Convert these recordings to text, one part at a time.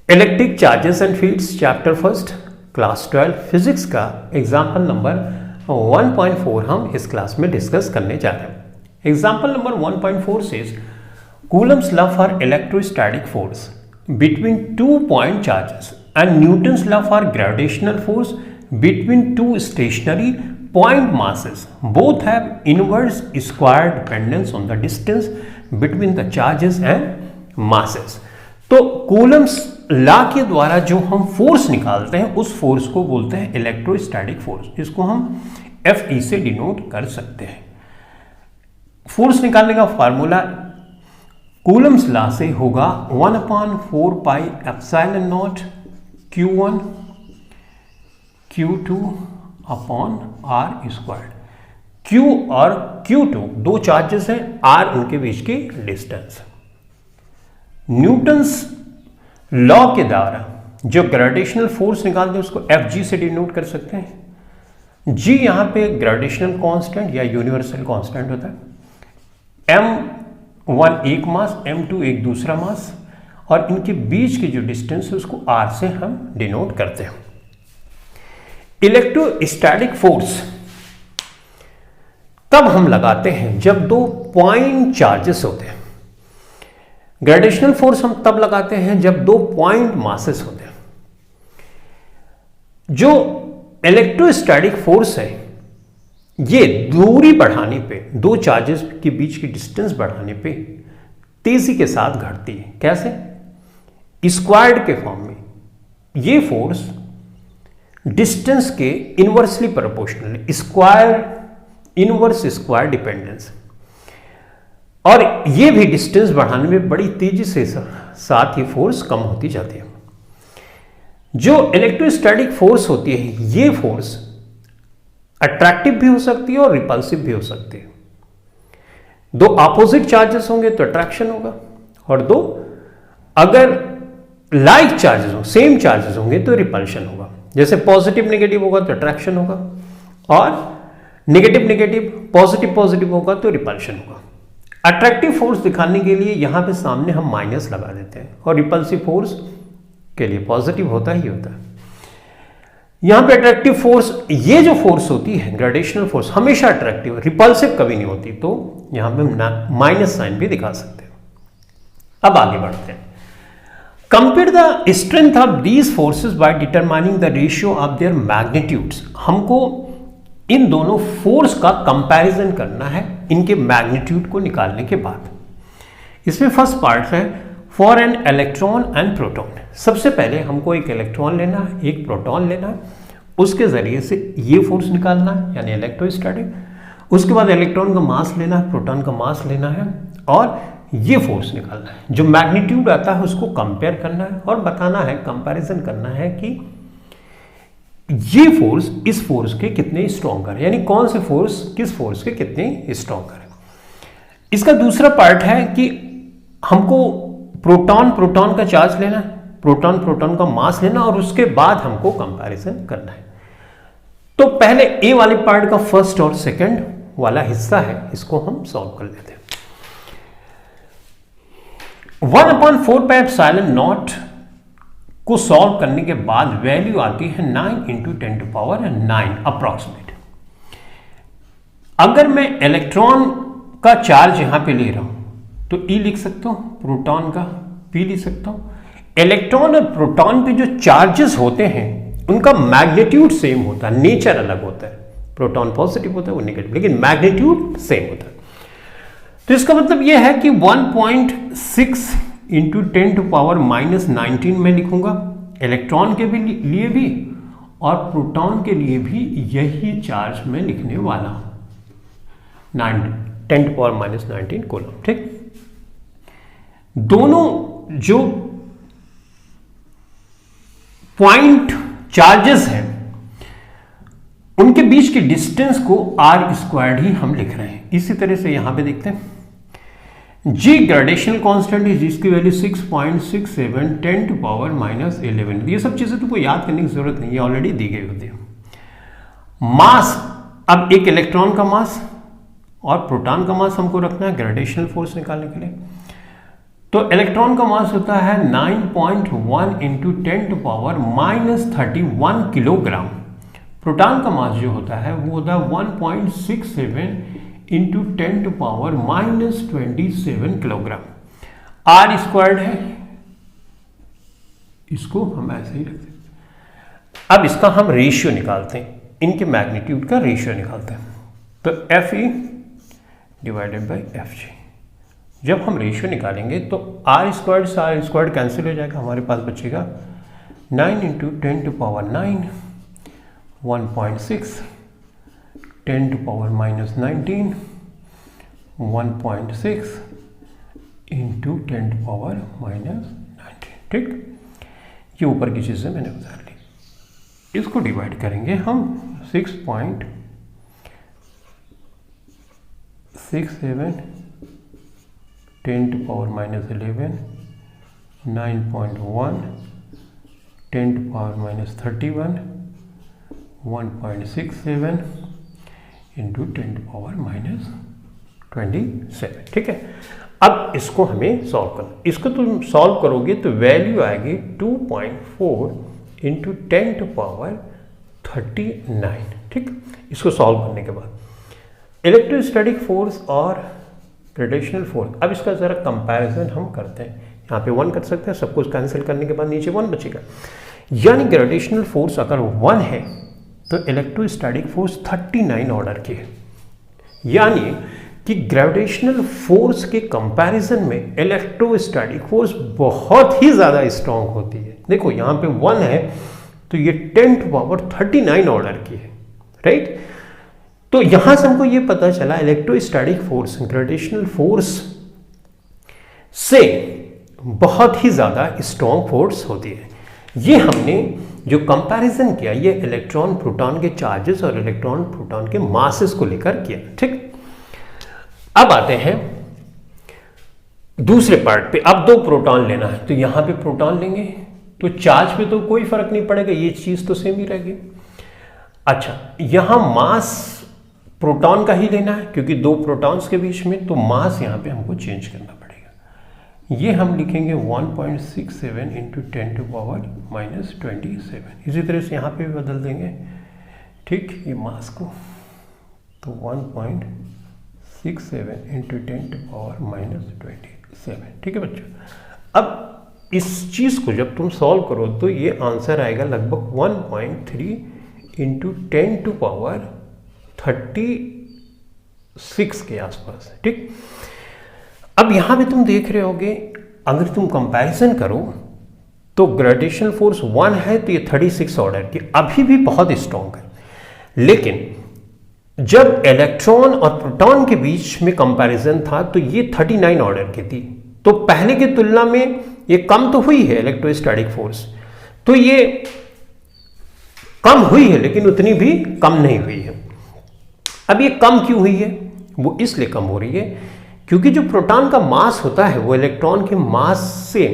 Electric charges and fields chapter first class 12 physics का example number 1.4 हम इस class में डिस्कस करने जा रहे हैं। Example number 1.4 says Coulomb's law for electrostatic force between 2 point charges and Newton's law for gravitational force between 2 stationary point masses both have inverse square dependence on the distance between the charges and masses। तो Coulomb's law के द्वारा जो हम force निकालते हैं उस force को बोलते हैं इलेक्ट्रोस्टैटिक फोर्स। इसको हम Fe से डिनोट कर सकते हैं। फोर्स निकालने का फार्मूला कूलम्स लॉ से होगा 1/4 pi epsilon naught Q1 Q2 upon R square. Q और Q2 दो चार्जेस हैं, R उनके बीच की डिस्टेंस। न्यूटन्स लॉ के द्वारा जो ग्रेविटेशनल फोर्स निकालते हैं उसको Fg से डिनोट कर सकते हैं। G यहां पे ग्रेविटेशनल कांस्टेंट या यूनिवर्सल कांस्टेंट होता है। M1 एक मास, M2 एक दूसरा मास, और इनके बीच की जो डिस्टेंस है उसको R से हम डिनोट करते हैं। इलेक्ट्रोस्टैटिक फोर्स तब हम लगाते हैं जब दो पॉइंट चार्जेस होते हैं। ग्रेविटेशनल फोर्स हम तब लगाते हैं जब दो पॉइंट मासेस होते हैं। जो इलेक्ट्रोस्टैटिक फोर्स है ये दूरी बढ़ाने पे, दो चार्जेस के बीच की डिस्टेंस बढ़ाने पे तेजी के साथ घटती है। कैसे? स्क्वायर्ड के फॉर्म में। ये फोर्स डिस्टेंस के inversely proportional, square inverse square dependence, और ये भी डिस्टेंस बढ़ाने में बड़ी तेजी से साथ ये फोर्स कम होती जाती है। जो इलेक्ट्रोस्टैटिक फोर्स होती है ये फोर्स अट्रैक्टिव भी हो सकती है और रिपल्सिव भी हो सकती है। दो अपोजिट चार्जेस होंगे तो अट्रैक्शन होगा, और दो अगर लाइक चार्जेस हो, सेम चार्जेस होंगे तो रिपल्शन होगा। जैसे पॉजिटिव नेगेटिव होगा तो अट्रैक्शन होगा, और नेगेटिव नेगेटिव पॉजिटिव पॉजिटिव होगा तो रिपल्शन होगा। अट्रैक्टिव फोर्स दिखाने के लिए यहां पे सामने हम माइनस लगा देते हैं, और रिपल्सिव फोर्स के लिए पॉजिटिव होता ही होता है। यहां पे अट्रैक्टिव फोर्स, ये जो फोर्स होती है ग्रेविटेशनल फोर्स, हमेशा अट्रैक्टिव, रिपल्सिव कभी नहीं होती, तो यहां पे हम माइनस साइन भी दिखा सकते हैं। अब आगे बढ़ते हैं। Compare the strength of these forces by determining the ratio of their magnitudes। हमको इन दोनों फोर्स का कंपैरिजन करना है इनके मैग्नीट्यूड को निकालने के बाद। इसमें फर्स्ट पार्ट है for an electron and proton. सबसे पहले हमको एक इलेक्ट्रॉन लेना है, एक प्रोटॉन लेना है, उसके जरिए से ये फोर्स निकालना है यानी इलेक्ट्रोस्टैटिक। उसके बाद इलेक्ट्रॉन का मास लेना है, प्रोटॉन का मास लेना है, और ये फोर्स निकालना है। जो मैग्नीट्यूड आता है उसको कंपेयर करना है और बताना है, कंपैरिजन करना है कि ये फोर्स इस फोर्स के कितने स्ट्रॉन्गर है, यानी कौन से फोर्स किस फोर्स के कितने स्ट्रॉन्गर है। इसका दूसरा पार्ट है कि हमको प्रोटॉन का चार्ज लेना है, प्रोटॉन का मास लेना, और उसके बाद हमको कंपैरिजन करना है। तो पहले ए वाले पार्ट का फर्स्ट और सेकंड वाला हिस्सा है, इसको हम सॉल्व कर लेते हैं। 1/4 पाई एप्सिलॉन नॉट को सॉल्व करने के बाद वैल्यू आती है 9 × 10⁹ अप्रॉक्सीमेट। अगर मैं इलेक्ट्रॉन का चार्ज यहां पे ले रहा हूं तो E लिख सकता हूं, प्रोटॉन का P लिख सकता हूं। इलेक्ट्रॉन और प्रोटॉन पे जो चार्जेस होते हैं उनका मैग्नीट्यूड सेम होता है, नेचर अलग होता है। प्रोटॉन पॉजिटिव होता है, वो नेगेटिव, लेकिन मैग्नीट्यूड सेम होता है। तो इसका मतलब यह है कि 1.6 × 10⁻⁻19 में लिखूंगा इलेक्ट्रॉन के भी लिए भी, और प्रोटॉन के लिए भी यही चार्ज में लिखने वाला हूं, 10⁻⁻19 कूलम। ठीक, दोनों जो पॉइंट चार्जेस हैं उनके बीच की डिस्टेंस को R² ही हम लिख रहे हैं। इसी तरह से यहां पे देखते हैं G ग्रेविटेशनल कांस्टेंट है, जिसकी वैल्यू 6.67 10⁻⁻11। ये सब चीजें तुमको याद करने की जरूरत नहीं है, ऑलरेडी दी गई होती है। मास, अब एक इलेक्ट्रॉन का मास और प्रोटॉन का मास हमको रखना है ग्रेविटेशनल फोर्स निकालने के लिए। तो इलेक्ट्रॉन का मास होता है 9.1 इंटू 10⁻⁻31 किलोग्राम। प्रोटॉन का मास जो होता है वो होता है 1.67 इंटू 10⁻⁻27 किलोग्राम। आर स्क्वायर्ड है, इसको हम ऐसे ही रखते हैं। अब इसका हम रेशियो निकालते हैं, इनके मैग्नीट्यूड का रेशियो निकालते हैं। तो Fe डिवाइडेड बाई Fg। जब हम रेशियो निकालेंगे तो आर स्क्वायर्ड से आर स्क्वायर्ड कैंसिल हो जाएगा, हमारे पास बचेगा 9 इंटू 10⁻9 1.6 10⁻⁻19 1.6 इंटू 10⁻⁻19। ठीक, ये ऊपर की चीज़ें मैंने उतार ली। इसको डिवाइड करेंगे हम 6.67 10⁻11 9.1 10⁻31 1.67 इंटू 10⁻27। ठीक है, अब इसको हमें सॉल्व करना। इसको तुम सॉल्व करोगे तो वैल्यू आएगी 2.4 इंटू 10⁻39। ठीक, इसको सॉल्व करने के बाद इलेक्ट्रोस्टैटिक फोर्स और ग्रेविटेशनल फोर्स। अब इसका जरा कंपैरिजन हम करते हैं। यहाँ पे 1 कर सकते हैं, सब कुछ कैंसिल करने के बाद नीचे 1 बचेगा। यानी ग्रेविटेशनल फोर्स अगर 1 है तो इलेक्ट्रोस्टैटिक फोर्स 39 ऑर्डर की है। यानी कि ग्रेविटेशनल फोर्स के कंपैरिजन में इलेक्ट्रोस्टैटिक फोर्स बहुत ही ज़्यादा स्ट्रांग होती है। देखो यहाँ पे 1 है तो ये 10⁻39 ऑर्डर की है, राइट। तो यहां से हमको ये पता चला इलेक्ट्रोस्टैटिक फोर्स ग्रेविटेशनल फोर्स से बहुत ही ज़्यादा स्ट्रांग फोर्स होती है। ये हमने जो कंपैरिजन किया ये इलेक्ट्रॉन प्रोटॉन के चार्जेस और इलेक्ट्रॉन प्रोटॉन के मासेस को लेकर किया। ठीक, अब आते हैं दूसरे पार्ट पे। अब 2 प्रोटॉन लेना है तो यहां पे प्रोटॉन लेंगे तो चार्ज पे तो कोई फर्क नहीं पड़ेगा, ये चीज तो सेम ही रहेगी। अच्छा, यहां मास प्रोटॉन का ही लेना है क्योंकि 2 प्रोटॉन्स के बीच में, तो मास यहां पे हमको चेंज करना पड़ेगा। ये हम लिखेंगे 1.67 इंटू 10⁻⁻27। इसी तरह से यहां पे भी बदल देंगे। ठीक, ये मास को तो 1.67 इंटू 10⁻⁻27। ठीक है बच्चों, अब इस चीज़ को जब तुम सॉल्व करो तो ये आंसर आएगा लगभग 1.3 इंटू 10⁻36 के आसपास। ठीक, अब यहां पे तुम देख रहे होगे अगर तुम कंपैरिजन करो तो ग्रेविटेशनल फोर्स 1 है तो ये 36 ऑर्डर की अभी भी बहुत स्ट्रॉन्ग है। लेकिन जब इलेक्ट्रॉन और प्रोटॉन के बीच में कंपैरिजन था तो ये 39 ऑर्डर की थी। तो पहले की तुलना में ये कम तो हुई है इलेक्ट्रोस्टैटिक फोर्स, तो ये कम हुई है लेकिन उतनी भी कम नहीं हुई है। अब ये कम क्यों हुई है? वो इसलिए कम हो रही है क्योंकि जो प्रोटॉन का मास होता है वो इलेक्ट्रॉन के मास से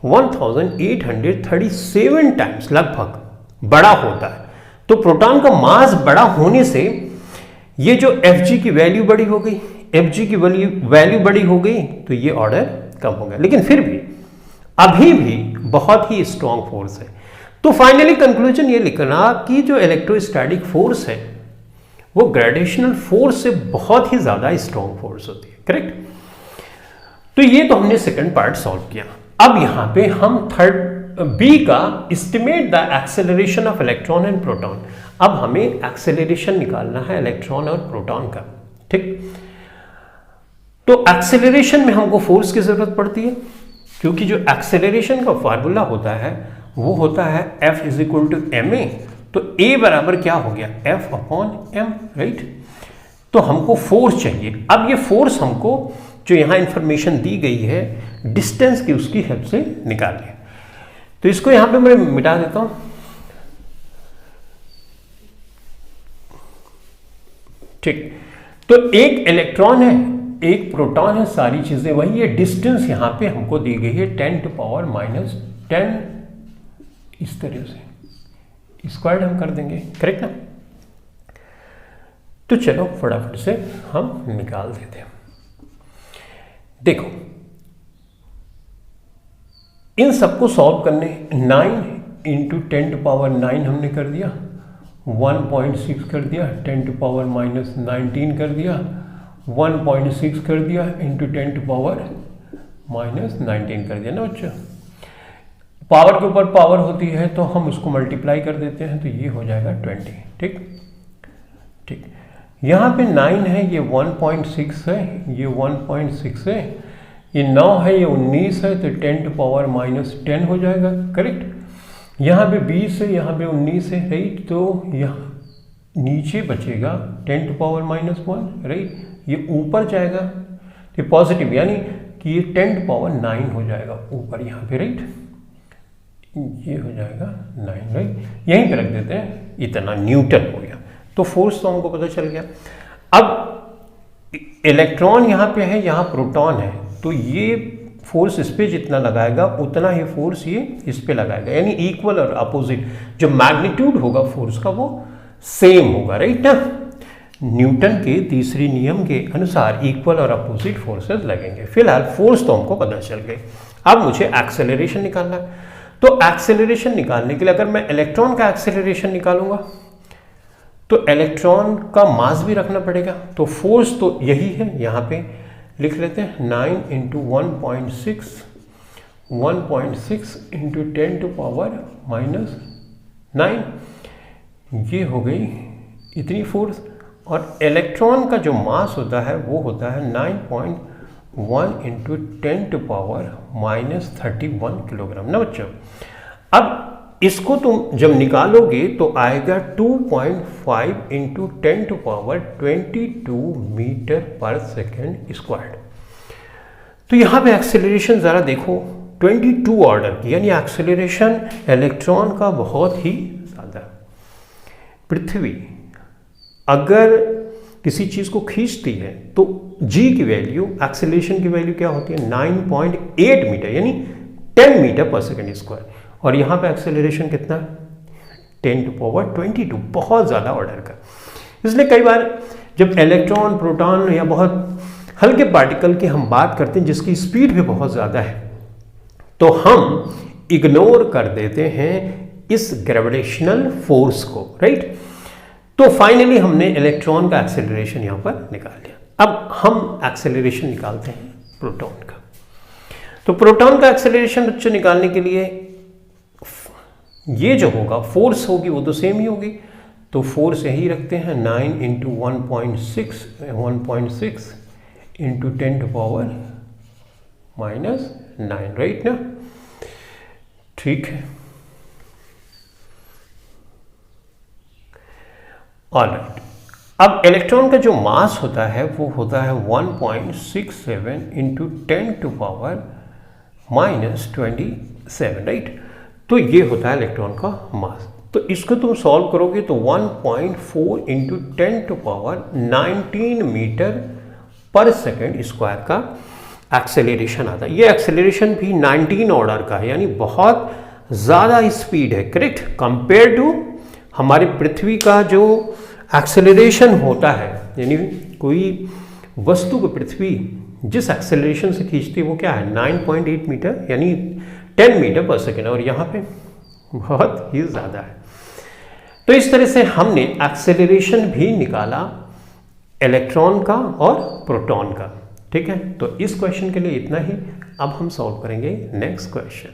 1837 टाइम्स लगभग बड़ा होता है। तो प्रोटॉन का मास बड़ा होने से ये जो Fg की वैल्यू बड़ी हो गई, Fg की वैल्यू बड़ी हो गई तो ये ऑर्डर कम हो गया, लेकिन फिर भी अभी भी बहुत ही स्ट्रॉन्ग फोर्स है। तो फाइनली कंक्लूजन ये लिखना कि जो इलेक्ट्रोस्टैटिक फोर्स है वो ग्रेविटेशनल फोर्स से बहुत ही ज्यादा स्ट्रॉन्ग फोर्स होती है। करेक्ट? तो ये तो हमने सेकंड पार्ट सॉल्व किया। अब यहां पे हम थर्ड बी का estimate the acceleration of electron and proton. अब हमें एक्सेलरेशन निकालना है इलेक्ट्रॉन और प्रोटॉन का। ठीक, तो एक्सेलरेशन में हमको फोर्स की जरूरत पड़ती है क्योंकि जो एक्सेलरेशन का फार्मूला होता है वो होता है F is equal to ma। तो A बराबर क्या हो गया? F upon m, right. तो हमको फोर्स चाहिए। अब ये फोर्स हमको जो यहां इंफॉर्मेशन दी गई है डिस्टेंस की उसकी हेल्प से निकालनी है। तो इसको यहां पे मैं मिटा देता हूं। ठीक, तो एक इलेक्ट्रॉन है एक प्रोटॉन है, सारी चीजें वही है। डिस्टेंस यहां पे हमको दी गई है 10⁻⁻10 इस तरह से स्क्वायर्ड हम कर देंगे। करेक्ट ना? तो चलो फटाफट से हम निकाल देते हैं। देखो इन सबको सॉल्व करने 9 इंटू 10 टू पावर 9 हमने कर दिया, 1.6 कर दिया, 10 टू पावर माइनस 19 कर दिया, 1.6 कर दिया इंटू 10 टू पावर माइनस 19 कर दिया ना बच्चा। पावर के ऊपर पावर होती है तो हम उसको मल्टीप्लाई कर देते हैं, तो ये हो जाएगा 20। ठीक ठीक, यहाँ पे 9 है, ये 1.6 है, ये 1.6 है, ये 9 है, ये 19 है, तो 10 टू पावर माइनस 10 हो जाएगा। करेक्ट। यहाँ पे 20 है, यहाँ पे 19 है, राइट। तो यहाँ नीचे बचेगा 10 टू पावर माइनस 1, राइट। ये ऊपर जाएगा तो पॉजिटिव, यानी कि ये 10 टू पावर 9 हो जाएगा ऊपर यहाँ पे, राइट। ये हो जाएगा 9, राइट। यहीं पे रख देते हैं, इतना न्यूटन हो गया। तो फोर्स तो हमको पता चल गया। अब इलेक्ट्रॉन यहाँ पे है, यहाँ प्रोटॉन है, तो ये फोर्स इस पे जितना लगाएगा उतना ही फोर्स ये इस पे लगाएगा, यानी इक्वल और अपोजिट जो मैग्नीट्यूड होगा फोर्स का वो सेम होगा, राइट ना। न्यूटन के तीसरे नियम के अनुसार इक्वल और अपोजिट फोर्सेस लगेंगे। फिलहाल फोर्स तो हमको पता चल गई। अब मुझे एक्सेलरेशन निकालना है। तो एक्सेलरेशन निकालने के लिए अगर मैं इलेक्ट्रॉन का एक्सेलरेशन निकालूंगा तो इलेक्ट्रॉन का मास भी रखना पड़ेगा। तो फोर्स तो यही है, यहाँ पे लिख लेते हैं 9 into 1.6 into 10 to power minus 9, ये हो गई इतनी फोर्स। और इलेक्ट्रॉन का जो मास होता है वो होता है 9.1 into 10 to power minus 31 kilogram ना बच्चों। अब इसको तुम जब निकालोगे तो आएगा 2.5 इंटू 10 टू पावर 22 मीटर पर सेकेंड स्क्वायर। तो यहाँ पे एक्सेलरेशन ज़रा देखो 22 ऑर्डर की, यानी एक्सेलरेशन इलेक्ट्रॉन का बहुत ही ज़्यादा। पृथ्वी अगर किसी चीज़ को खींचती है तो g की वैल्यू, एक्सेलरेशन की वैल्यू क्या होती है 9.8 मीटर, यानी 10 मीटर पर सेकेंड स्क्वायर। और यहाँ पे एक्सेलरेशन कितना, 10 टू पावर 22, बहुत ज़्यादा ऑर्डर का। इसलिए कई बार जब इलेक्ट्रॉन, प्रोटॉन या बहुत हल्के पार्टिकल की हम बात करते हैं जिसकी स्पीड भी बहुत ज़्यादा है, तो हम इग्नोर कर देते हैं इस ग्रेविटेशनल फोर्स को, राइट। तो फाइनली हमने इलेक्ट्रॉन का एक्सेलरेशन यहाँ पर निकाल लिया। अब हम एक्सेलरेशन निकालते हैं प्रोटॉन का। तो प्रोटॉन का एक्सेलरेशन बच्चों निकालने के लिए ये जो होगा फोर्स होगी वो तो सेम ही होगी, तो फोर्स यही रखते हैं 9 into 1.6 into 10 to power minus 9, right ना। ठीक है, ऑलराइट। अब इलेक्ट्रॉन का जो मास होता है वो होता है 1.67 into 10 to power minus 27, right. तो ये होता है इलेक्ट्रॉन का मास। तो इसको तुम सॉल्व करोगे तो 1.4 इंटू 10 टू पावर 19 मीटर पर सेकेंड स्क्वायर का एक्सेलरेशन आता है। ये एक्सेलरेशन भी 19 ऑर्डर का है, यानी बहुत ज़्यादा स्पीड है, करेक्ट, कंपेयर टू हमारे पृथ्वी का जो एक्सेलरेशन होता है। यानी कोई वस्तु को पृथ्वी जिस एक्सेलरेशन से खींचती है वो क्या है 9.8 मीटर, यानी 10 मीटर पर सेकेंड, और यहाँ पे बहुत ही ज़्यादा है। तो इस तरह से हमने एक्सेलरेशन भी निकाला इलेक्ट्रॉन का और प्रोटॉन का। ठीक है, तो इस क्वेश्चन के लिए इतना ही। अब हम सॉल्व करेंगे नेक्स्ट क्वेश्चन।